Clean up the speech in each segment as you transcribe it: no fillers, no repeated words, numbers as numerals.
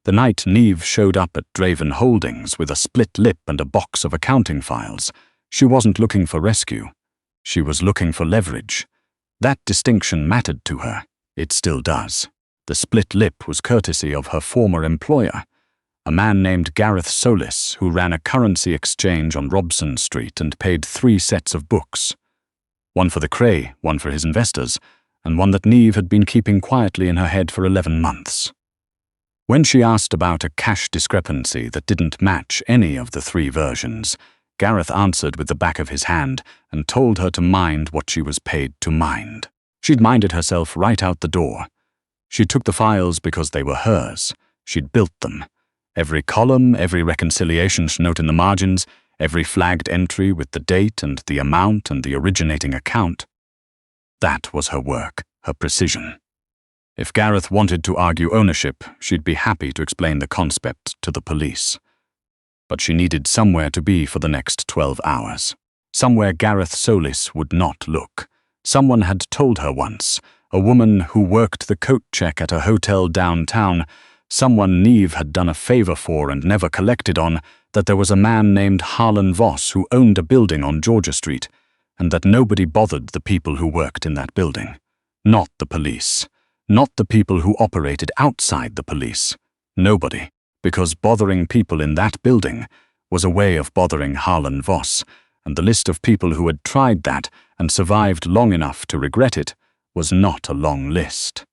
The night Neve showed up at Draven Holdings with a split lip and a box of accounting files, she wasn't looking for rescue. She was looking for leverage. That distinction mattered to her. It still does. The split lip was courtesy of her former employer, a man named Gareth Solis, who ran a currency exchange on Robson Street and paid 3 sets of books. One for the Cray, one for his investors, and one that Neve had been keeping quietly in her head for 11 months. When she asked about a cash discrepancy that didn't match any of the 3 versions, Gareth answered with the back of his hand and told her to mind what she was paid to mind. She'd minded herself right out the door. She took the files because they were hers. She'd built them. Every column, every reconciliation note in the margins, every flagged entry with the date and the amount and the originating account. That was her work, her precision. If Gareth wanted to argue ownership, she'd be happy to explain the concept to the police. But she needed somewhere to be for the next 12 hours. Somewhere Gareth Solis would not look. Someone had told her once, a woman who worked the coat check at a hotel downtown, someone Neve had done a favor for and never collected on, that there was a man named Harlan Voss who owned a building on Georgia Street, and that nobody bothered the people who worked in that building. Not the police. Not the people who operated outside the police. Nobody. Because bothering people in that building was a way of bothering Harlan Voss, and the list of people who had tried that and survived long enough to regret it was not a long list.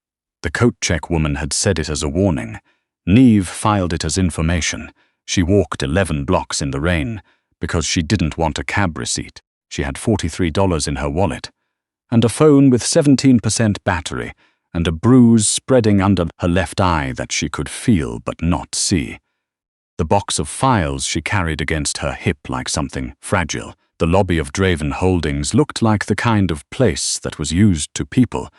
The coat check woman had said it as a warning. Neve filed it as information. She walked 11 blocks in the rain because she didn't want a cab receipt. She had $43 in her wallet, and a phone with 17% battery, and a bruise spreading under her left eye that she could feel but not see. The box of files she carried against her hip like something fragile. The lobby of Draven Holdings looked like the kind of place that was used to people,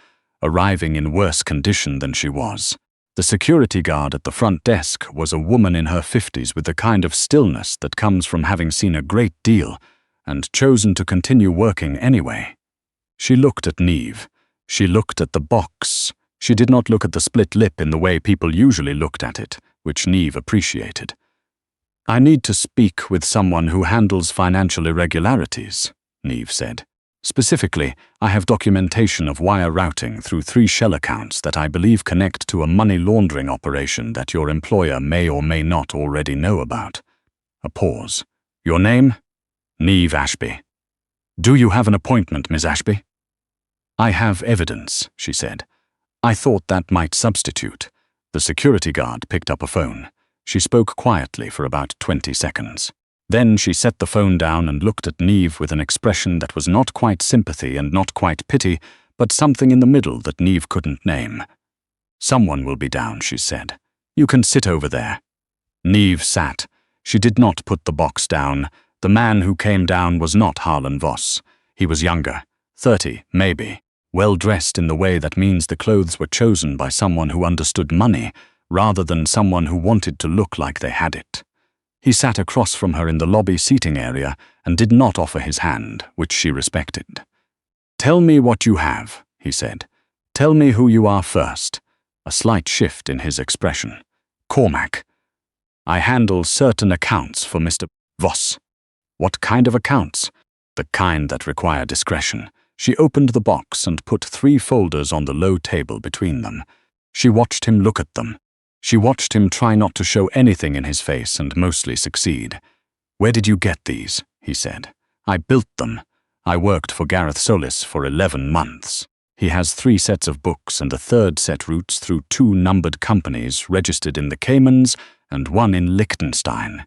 arriving in worse condition than she was. The security guard at the front desk was a woman in her 50s with the kind of stillness that comes from having seen a great deal and chosen to continue working anyway. She looked at Neve. She looked at the box. She did not look at the split lip in the way people usually looked at it, which Neve appreciated. "I need to speak with someone who handles financial irregularities," Neve said. "Specifically, I have documentation of wire routing through 3 shell accounts that I believe connect to a money laundering operation that your employer may or may not already know about." A pause. "Your name?" "Neve Ashby." "Do you have an appointment, Ms. Ashby?" "I have evidence," she said. "I thought that might substitute." The security guard picked up a phone. She spoke quietly for about 20 seconds. Then she set the phone down and looked at Neve with an expression that was not quite sympathy and not quite pity, but something in the middle that Neve couldn't name. "Someone will be down," she said. "You can sit over there." Neve sat. She did not put the box down. The man who came down was not Harlan Voss. He was younger, 30, maybe, well-dressed in the way that means the clothes were chosen by someone who understood money, rather than someone who wanted to look like they had it. He sat across from her in the lobby seating area and did not offer his hand, which she respected. "Tell me what you have," he said. "Tell me who you are first." A slight shift in his expression. "Cormac. I handle certain accounts for Mr. Voss." "What kind of accounts?" "The kind that require discretion." She opened the box and put 3 folders on the low table between them. She watched him look at them. She watched him try not to show anything in his face and mostly succeed. "Where did you get these?" he said. "I built them. I worked for Gareth Solis for 11 months. He has 3 sets of books, and the 3rd set routes through 2 numbered companies registered in the Caymans and 1 in Liechtenstein.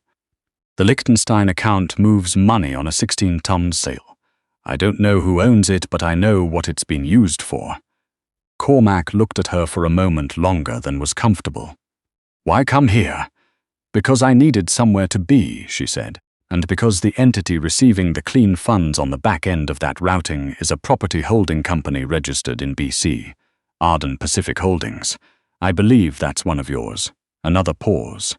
The Liechtenstein account moves money on a 16-ton sale. I don't know who owns it, but I know what it's been used for." Cormac looked at her for a moment longer than was comfortable. "Why come here?" "Because I needed somewhere to be," she said, "and because the entity receiving the clean funds on the back end of that routing is a property holding company registered in BC, Arden Pacific Holdings. I believe that's one of yours." Another pause.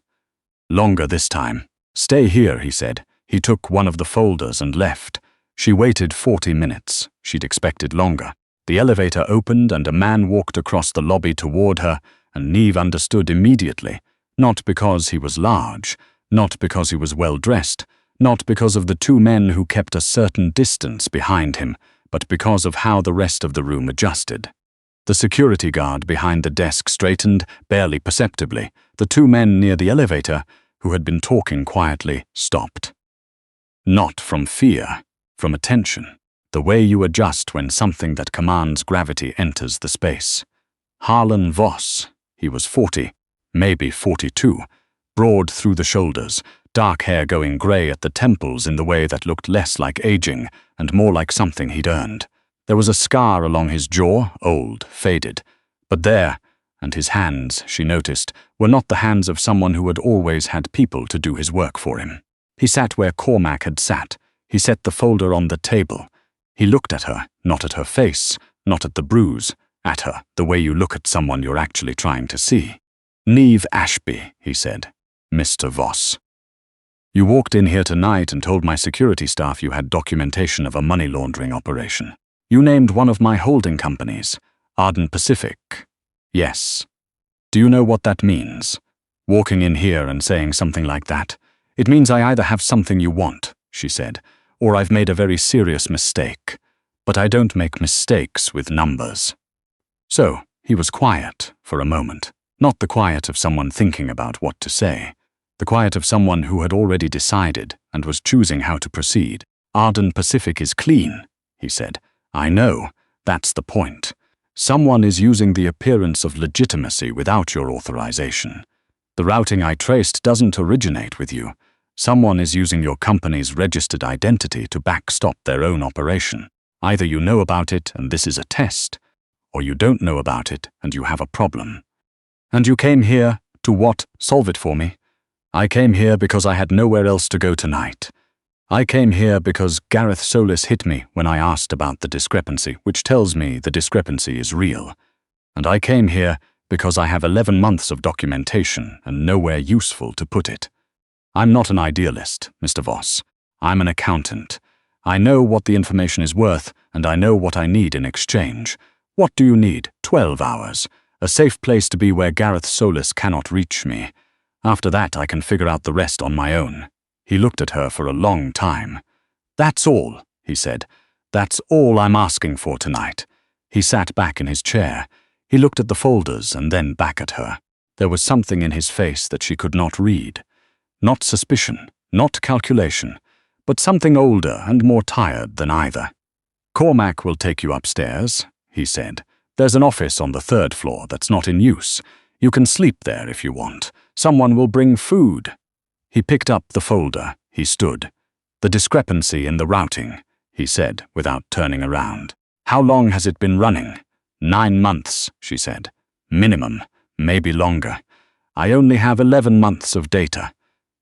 "Longer this time." "Stay here," he said. He took one of the folders and left. She waited 40 minutes. She'd expected longer. The elevator opened and a man walked across the lobby toward her, and Neve understood immediately. Not because he was large, not because he was well-dressed, not because of the two men who kept a certain distance behind him, but because of how the rest of the room adjusted. The security guard behind the desk straightened, barely perceptibly. The two men near the elevator, who had been talking quietly, stopped. Not from fear, from attention. The way you adjust when something that commands gravity enters the space. Harlan Voss, he was 40, maybe 42, broad through the shoulders, dark hair going grey at the temples in the way that looked less like aging and more like something he'd earned. There was a scar along his jaw, old, faded. But there, and his hands, she noticed, were not the hands of someone who had always had people to do his work for him. He sat where Cormac had sat. He set the folder on the table. He looked at her, not at her face, not at the bruise, at her, the way you look at someone you're actually trying to see. "Neve Ashby," he said. "Mr. Voss. You walked in here tonight and told my security staff you had documentation of a money laundering operation. You named one of my holding companies, Arden Pacific. Yes. Do you know what that means? Walking in here and saying something like that? It means I either have something you want," she said, "or I've made a very serious mistake. But I don't make mistakes with numbers." So, he was quiet for a moment. Not the quiet of someone thinking about what to say. The quiet of someone who had already decided and was choosing how to proceed. "Arden Pacific is clean," he said. "I know. That's the point. Someone is using the appearance of legitimacy without your authorization. The routing I traced doesn't originate with you. Someone is using your company's registered identity to backstop their own operation. Either you know about it and this is a test, or you don't know about it and you have a problem. And you came here to what? Solve it for me? I came here because I had nowhere else to go tonight. I came here because Gareth Solis hit me when I asked about the discrepancy, which tells me the discrepancy is real. And I came here because I have 11 months of documentation and nowhere useful to put it. I'm not an idealist, Mr. Voss. I'm an accountant. I know what the information is worth, and I know what I need in exchange. What do you need? 12 hours. A safe place to be where Gareth Solis cannot reach me. After that, I can figure out the rest on my own." He looked at her for a long time. "That's all," he said. "That's all I'm asking for tonight." He sat back in his chair. He looked at the folders and then back at her. There was something in his face that she could not read. Not suspicion, not calculation, but something older and more tired than either. "Cormac will take you upstairs," he said. "There's an office on the 3rd floor that's not in use. You can sleep there if you want. Someone will bring food." He picked up the folder. He stood. "The discrepancy in the routing," he said, without turning around. "How long has it been running?" 9 months, she said. "Minimum, maybe longer. I only have 11 months of data."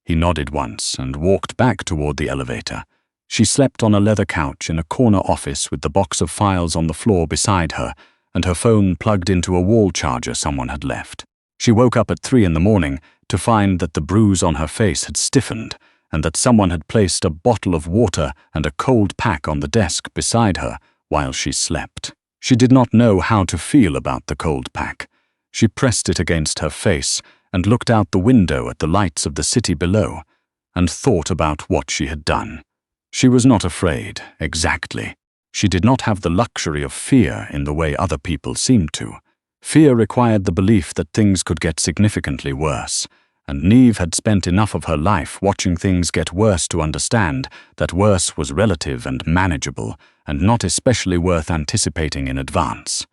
He nodded once and walked back toward the elevator. She slept on a leather couch in a corner office with the box of files on the floor beside her and her phone plugged into a wall charger someone had left. She woke up at 3 in the morning to find that the bruise on her face had stiffened and that someone had placed a bottle of water and a cold pack on the desk beside her while she slept. She did not know how to feel about the cold pack. She pressed it against her face and looked out the window at the lights of the city below and thought about what she had done. She was not afraid, exactly. She did not have the luxury of fear in the way other people seemed to. Fear required the belief that things could get significantly worse, and Neve had spent enough of her life watching things get worse to understand that worse was relative and manageable, and not especially worth anticipating in advance.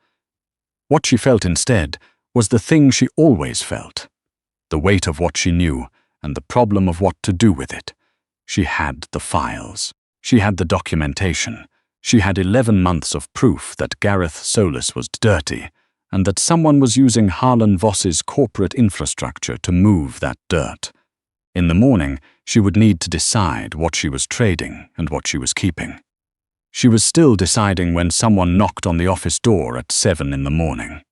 What she felt instead was the thing she always felt, the weight of what she knew and the problem of what to do with it. She had the files. She had the documentation. She had 11 months of proof that Gareth Solis was dirty, and that someone was using Harlan Voss's corporate infrastructure to move that dirt. In the morning, she would need to decide what she was trading and what she was keeping. She was still deciding when someone knocked on the office door at 7 in the morning.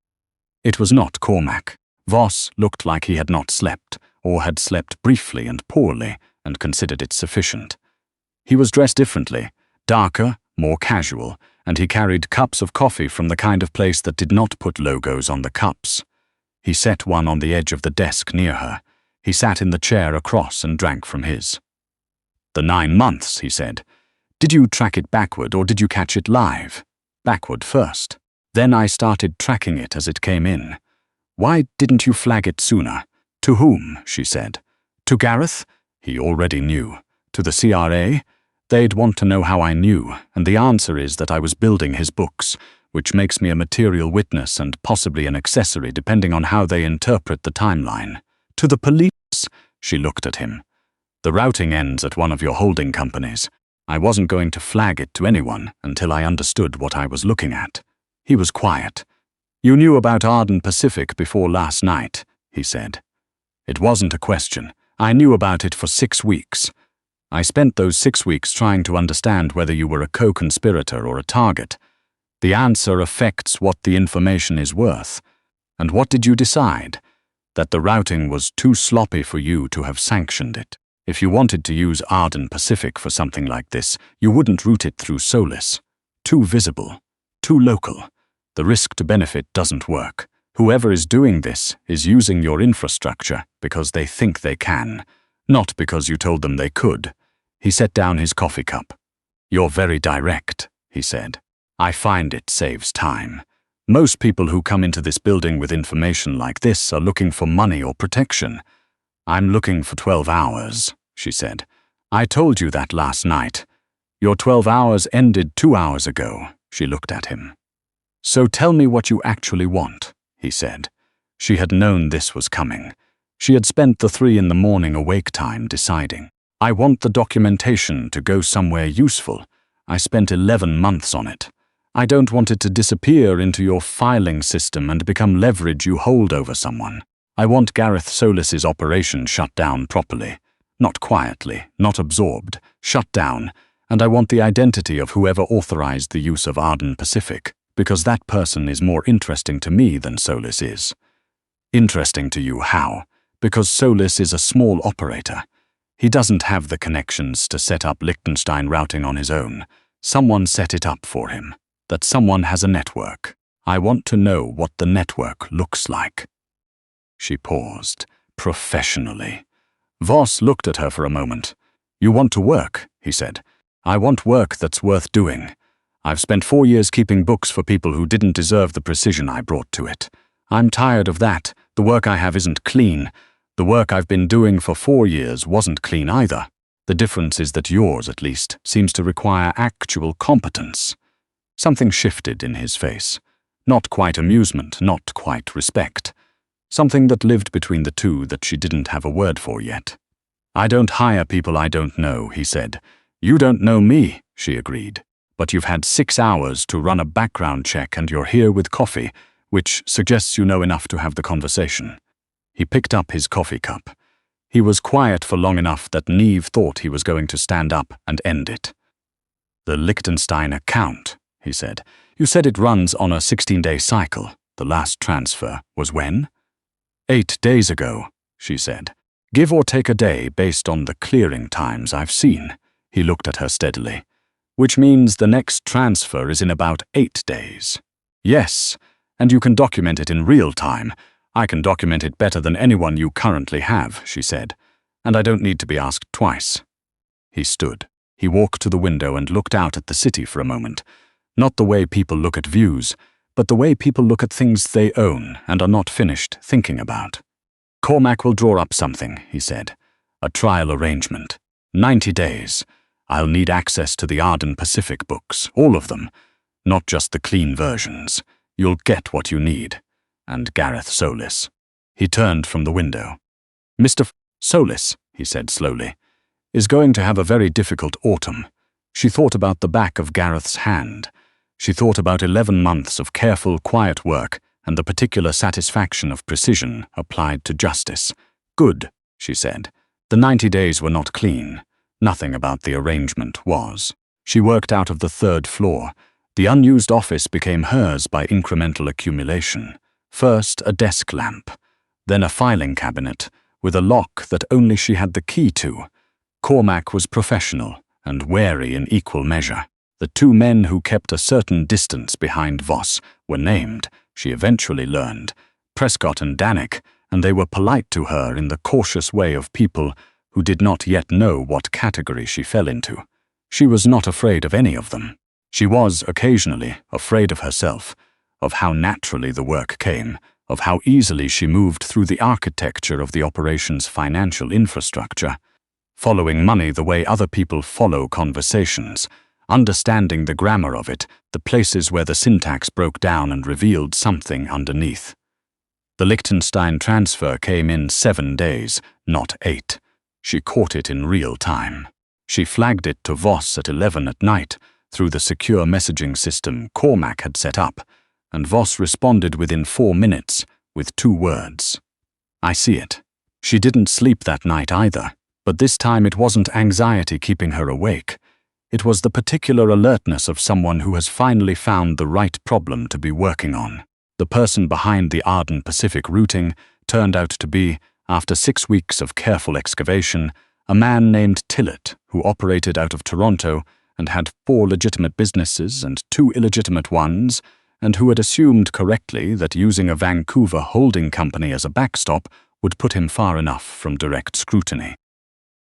It was not Cormac. Voss looked like he had not slept, or had slept briefly and poorly, and considered it sufficient. He was dressed differently, darker, more casual, and he carried cups of coffee from the kind of place that did not put logos on the cups. He set one on the edge of the desk near her. He sat in the chair across and drank from his. "The 9 months," he said. "Did you track it backward or did you catch it live?" "Backward first. Then I started tracking it as it came in." "Why didn't you flag it sooner?" "To whom?" she said. "To Gareth?" He already knew. "To the CRA?" "They'd want to know how I knew, and the answer is that I was building his books, which makes me a material witness and possibly an accessory depending on how they interpret the timeline." "To the police?" She looked at him. "The routing ends at one of your holding companies. I wasn't going to flag it to anyone until I understood what I was looking at." He was quiet. "You knew about Arden Pacific before last night," he said. "It wasn't a question. I knew about it for 6 weeks. I spent those 6 weeks trying to understand whether you were a co-conspirator or a target. The answer affects what the information is worth. And what did you decide? That the routing was too sloppy for you to have sanctioned it. If you wanted to use Arden Pacific for something like this, you wouldn't route it through Solis. Too visible. Too local. The risk to benefit doesn't work. Whoever is doing this is using your infrastructure because they think they can, not because you told them they could." He set down his coffee cup. "You're very direct," he said. "I find it saves time. Most people who come into this building with information like this are looking for money or protection. I'm looking for 12 hours, she said. "I told you that last night. Your 12 hours ended 2 hours ago." She looked at him. "So tell me what you actually want," he said. She had known this was coming. She had spent the 3 in the morning awake time deciding. "I want the documentation to go somewhere useful. I spent 11 months on it. I don't want it to disappear into your filing system and become leverage you hold over someone. I want Gareth Solis's operation shut down properly. Not quietly, not absorbed, shut down, and I want the identity of whoever authorized the use of Arden Pacific, because that person is more interesting to me than Solis is." "Interesting to you how?" "Because Solis is a small operator. He doesn't have the connections to set up Liechtenstein routing on his own. Someone set it up for him. That someone has a network. I want to know what the network looks like." She paused, professionally. Voss looked at her for a moment. "You want to work," he said. "I want work that's worth doing. I've spent 4 years keeping books for people who didn't deserve the precision I brought to it. I'm tired of that. The work I have isn't clean. The work I've been doing for 4 years wasn't clean either. The difference is that yours, at least, seems to require actual competence." Something shifted in his face. Not quite amusement, not quite respect. Something that lived between the two that she didn't have a word for yet. "I don't hire people I don't know," he said. "You don't know me," she agreed. "But you've had 6 hours to run a background check and you're here with coffee, which suggests you know enough to have the conversation." He picked up his coffee cup. He was quiet for long enough that Neve thought he was going to stand up and end it. "The Liechtenstein account," he said. "You said it runs on a 16-day cycle. The last transfer was when?" 8 days ago, she said. "Give or take a day based on the clearing times I've seen." He looked at her steadily. "Which means the next transfer is in about 8 days. "Yes, and you can document it in real time. I can document it better than anyone you currently have," she said. "And I don't need to be asked twice." He stood. He walked to the window and looked out at the city for a moment. Not the way people look at views, but the way people look at things they own and are not finished thinking about. "Cormac will draw up something," he said. "A trial arrangement. 90 days. I'll need access to the Arden Pacific books, all of them. Not just the clean versions. You'll get what you need. And Gareth Solis." He turned from the window. "Mr. Solis," he said slowly, "is going to have a very difficult autumn." She thought about the back of Gareth's hand. She thought about 11 months of careful, quiet work and the particular satisfaction of precision applied to justice. "Good," she said. The 90 days were not clean. Nothing about the arrangement was. She worked out of the 3rd floor. The unused office became hers by incremental accumulation. First a desk lamp, then a filing cabinet with a lock that only she had the key to. Cormac was professional and wary in equal measure. The 2 men who kept a certain distance behind Voss were named, she eventually learned, Prescott and Danik, and they were polite to her in the cautious way of people who did not yet know what category she fell into. She was not afraid of any of them. She was, occasionally, afraid of herself, of how naturally the work came, of how easily she moved through the architecture of the operation's financial infrastructure, following money the way other people follow conversations, understanding the grammar of it, the places where the syntax broke down and revealed something underneath. The Liechtenstein transfer came in 7 days, not 8. She caught it in real time. She flagged it to Voss at 11 at night through the secure messaging system Cormac had set up, and Voss responded within 4 minutes with 2 words. "I see it." She didn't sleep that night either, but this time it wasn't anxiety keeping her awake. It was the particular alertness of someone who has finally found the right problem to be working on. The person behind the Arden Pacific routing turned out to be, after 6 weeks of careful excavation, a man named Tillett, who operated out of Toronto and had 4 legitimate businesses and 2 illegitimate ones, and who had assumed correctly that using a Vancouver holding company as a backstop would put him far enough from direct scrutiny.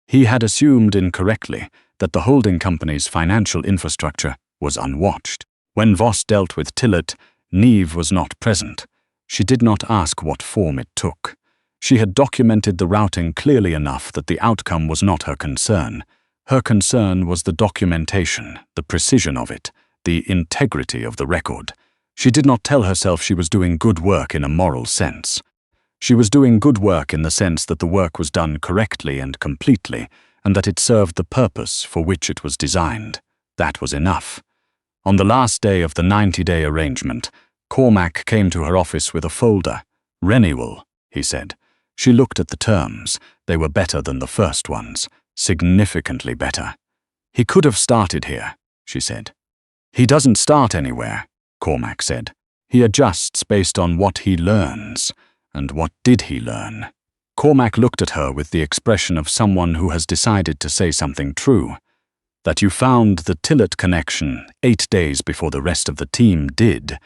He had assumed incorrectly that the holding company's financial infrastructure was unwatched. When Voss dealt with Tillett, Neve was not present. She did not ask what form it took. She had documented the routing clearly enough that the outcome was not her concern. Her concern was the documentation, the precision of it, the integrity of the record. She did not tell herself she was doing good work in a moral sense. She was doing good work in the sense that the work was done correctly and completely, and that it served the purpose for which it was designed. That was enough. On the last day of the 90-day arrangement, Cormac came to her office with a folder. "Renewal," he said. She looked at the terms. They were better than the first ones, significantly better. "He could have started here," she said. "He doesn't start anywhere," Cormac said. "He adjusts based on what he learns." And what did he learn? Cormac looked at her with the expression of someone who has decided to say something true. "That you found the Tillett connection 8 days before the rest of the team did,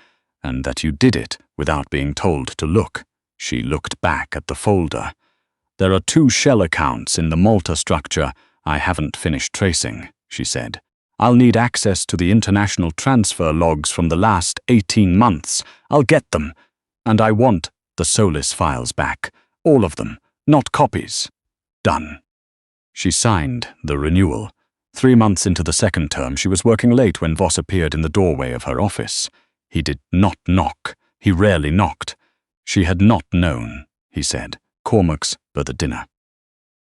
and that you did it without being told to look." She looked back at the folder. "There are 2 shell accounts in the Malta structure I haven't finished tracing," she said. "I'll need access to the international transfer logs from the last 18 months. I'll get them. And I want the Solis files back. All of them, not copies." Done. She signed the renewal. 3 months into the second term, she was working late when Voss appeared in the doorway of her office. He did not knock. He rarely knocked. She had not known, he said. "Cormac's birthday dinner."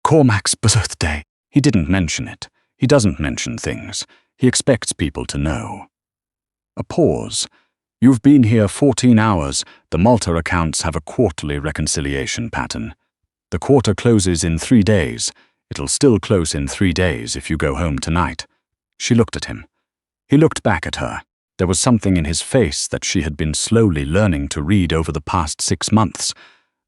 "Cormac's birthday." He didn't mention it. He doesn't mention things. He expects people to know. A pause. "You've been here 14 hours. The Malta accounts have a quarterly reconciliation pattern. The quarter closes in 3 days. It'll still close in 3 days if you go home tonight." She looked at him. He looked back at her. There was something in his face that she had been slowly learning to read over the past 6 months.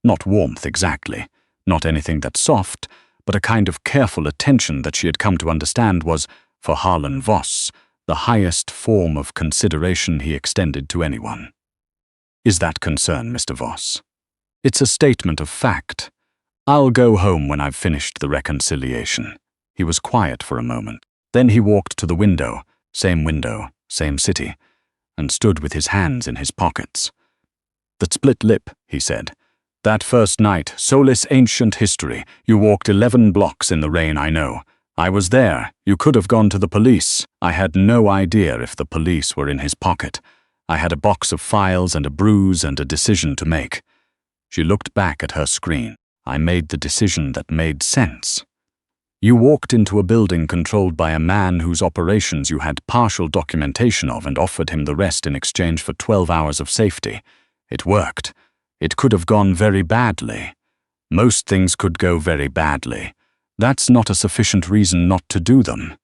Not warmth exactly, not anything that soft, but a kind of careful attention that she had come to understand was, for Harlan Voss, the highest form of consideration he extended to anyone. "Is that concern, Mr. Voss?" "It's a statement of fact. I'll go home when I've finished the reconciliation." He was quiet for a moment. Then he walked to the window, same city, and stood with his hands in his pockets. "That split lip," he said. "That first night, Solis ancient history. You walked 11 blocks in the rain, I know. I was there. You could have gone to the police. I had no idea if the police were in his pocket. I had a box of files and a bruise and a decision to make." She looked back at her screen. "I made the decision that made sense. You walked into a building controlled by a man whose operations you had partial documentation of and offered him the rest in exchange for 12 hours of safety. It worked. It could have gone very badly. Most things could go very badly. That's not a sufficient reason not to do them."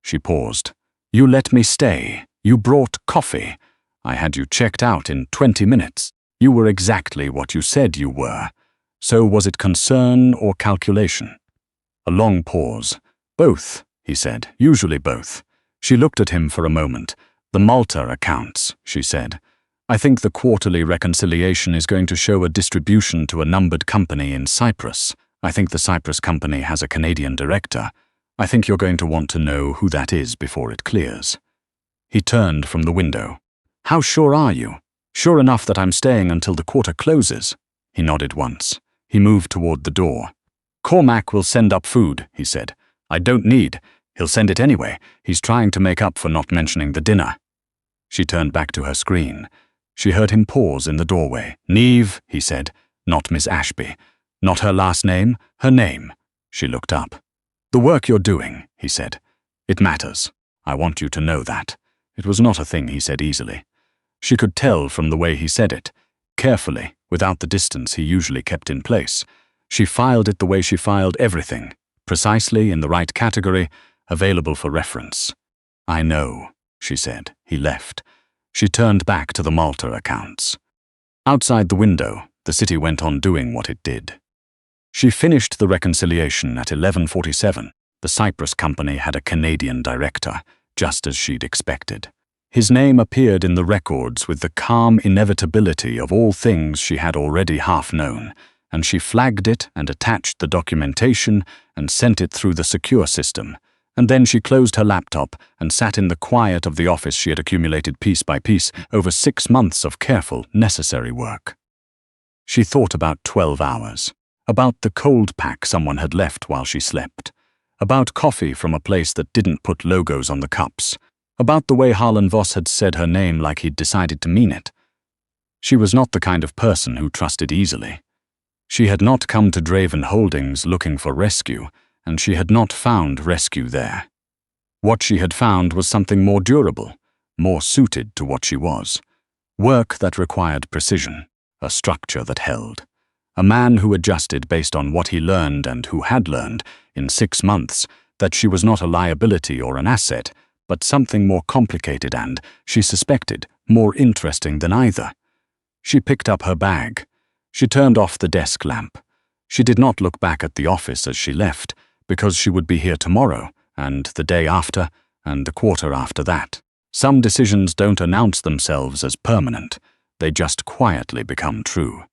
She paused. "You let me stay. You brought coffee. I had you checked out in 20 minutes. You were exactly what you said you were. So was it concern or calculation?" A long pause. "Both," he said, "usually both." She looked at him for a moment. "The Malta accounts," she said. I think the quarterly reconciliation is going to show a distribution to a numbered company in Cyprus. I think the Cyprus company has a Canadian director. I think you're going to want to know who that is before it clears." He turned from the window. "How sure are you? Sure enough that I'm staying until the quarter closes?" He nodded once. He moved toward the door. "Cormac will send up food," he said. "I don't need. He'll send it anyway. He's trying to make up for not mentioning the dinner." She turned back to her screen. She heard him pause in the doorway. "Neve," he said, "not Miss Ashby. Not her last name, her name." She looked up. "The work you're doing," he said. "It matters. I want you to know that." It was not a thing he said easily. She could tell from the way he said it, carefully, without the distance he usually kept in place. She filed it the way she filed everything, precisely in the right category, available for reference. "I know," she said. He left. She turned back to the Malta accounts. Outside the window, the city went on doing what it did. She finished the reconciliation at 11:47. The Cyprus company had a Canadian director, just as she'd expected. His name appeared in the records with the calm inevitability of all things she had already half known, and she flagged it and attached the documentation and sent it through the secure system. And then she closed her laptop and sat in the quiet of the office she had accumulated piece by piece over 6 months of careful, necessary work. She thought about 12 hours. About the cold pack someone had left while she slept. About coffee from a place that didn't put logos on the cups. About the way Harlan Voss had said her name like he'd decided to mean it. She was not the kind of person who trusted easily. She had not come to Draven Holdings looking for rescue, and she had not found rescue there. What she had found was something more durable, more suited to what she was. Work that required precision, a structure that held. A man who adjusted based on what he learned and who had learned in 6 months that she was not a liability or an asset, but something more complicated and, she suspected, more interesting than either. She picked up her bag. She turned off the desk lamp. She did not look back at the office as she left, because she would be here tomorrow, and the day after, and the quarter after that. Some decisions don't announce themselves as permanent. They just quietly become true.